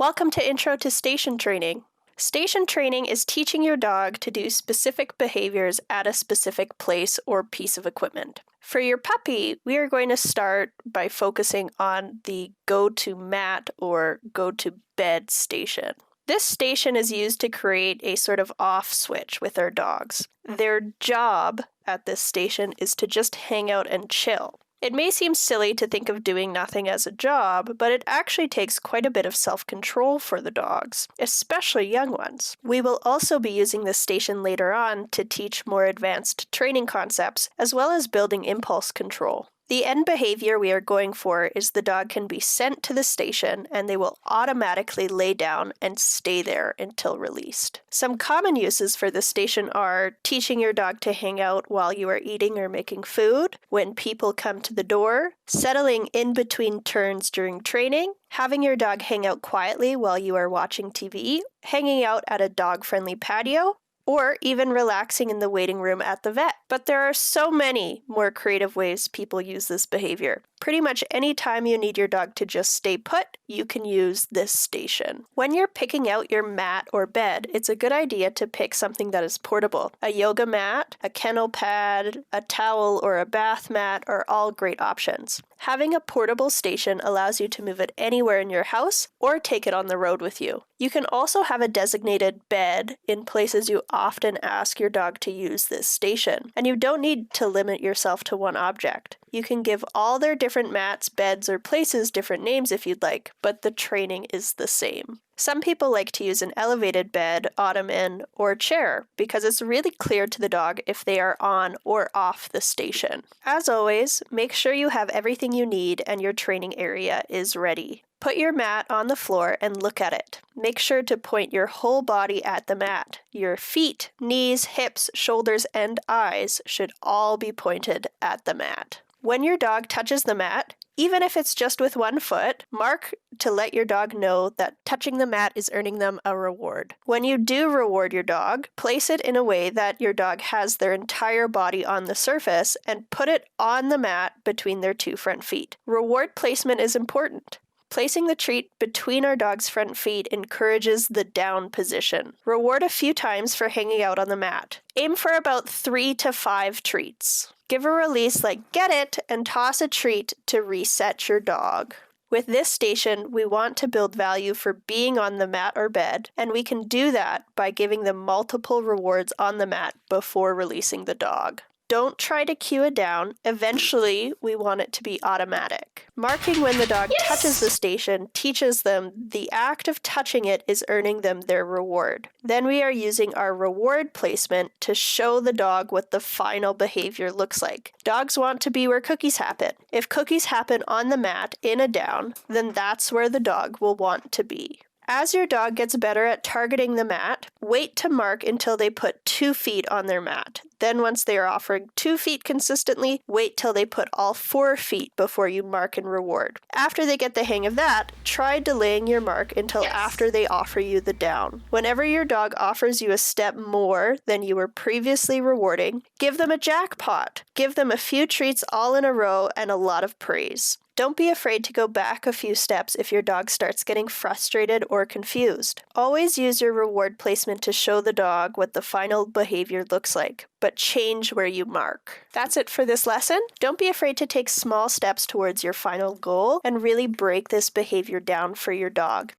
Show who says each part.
Speaker 1: Welcome to Intro to Station Training. Station training is teaching your dog to do specific behaviors at a specific place or piece of equipment. For your puppy, we are going to start by focusing on the go-to mat or go-to bed station. This station is used to create a sort of off switch with our dogs. Their job at this station is to just hang out and chill. It may seem silly to think of doing nothing as a job, but it actually takes quite a bit of self-control for the dogs, especially young ones. We will also be using this station later on to teach more advanced training concepts, as well as building impulse control. The end behavior we are going for is the dog can be sent to the station and they will automatically lay down and stay there until released. Some common uses for this station are teaching your dog to hang out while you are eating or making food, when people come to the door, settling in between turns during training, having your dog hang out quietly while you are watching TV, hanging out at a dog-friendly patio, or even relaxing in the waiting room at the vet. But there are so many more creative ways people use this behavior. Pretty much any time you need your dog to just stay put, you can use this station. When you're picking out your mat or bed, it's a good idea to pick something that is portable. A yoga mat, a kennel pad, a towel, or a bath mat are all great options. Having a portable station allows you to move it anywhere in your house or take it on the road with you. You can also have a designated bed in places you often ask your dog to use this station, and you don't need to limit yourself to one object. You can give all their different mats, beds, or places different names if you'd like, but the training is the same. Some people like to use an elevated bed, ottoman, or chair because it's really clear to the dog if they are on or off the station. As always, make sure you have everything you need and your training area is ready. Put your mat on the floor and look at it. Make sure to point your whole body at the mat. Your feet, knees, hips, shoulders, and eyes should all be pointed at the mat. When your dog touches the mat, even if it's just with one foot, mark to let your dog know that touching the mat is earning them a reward. When you do reward your dog, place it in a way that your dog has their entire body on the surface and put it on the mat between their two front feet. Reward placement is important. Placing the treat between our dog's front feet encourages the down position. Reward a few times for hanging out on the mat. Aim for about 3 to 5 treats. Give a release like "get it" and toss a treat to reset your dog. With this station, we want to build value for being on the mat or bed, and we can do that by giving them multiple rewards on the mat before releasing the dog. Don't try to cue it down. Eventually, we want it to be automatic. Marking when the dog touches the station teaches them the act of touching it is earning them their reward. Then we are using our reward placement to show the dog what the final behavior looks like. Dogs want to be where cookies happen. If cookies happen on the mat in a down, then that's where the dog will want to be. As your dog gets better at targeting the mat, wait to mark until they put 2 feet on their mat. Then once they are offering 2 feet consistently, wait till they put all 4 feet before you mark and reward. After they get the hang of that, try delaying your mark until after they offer you the down. Whenever your dog offers you a step more than you were previously rewarding, give them a jackpot. Give them a few treats all in a row and a lot of praise. Don't be afraid to go back a few steps if your dog starts getting frustrated or confused. Always use your reward placement to show the dog what the final behavior looks like, but change where you mark. That's it for this lesson. Don't be afraid to take small steps towards your final goal and really break this behavior down for your dog.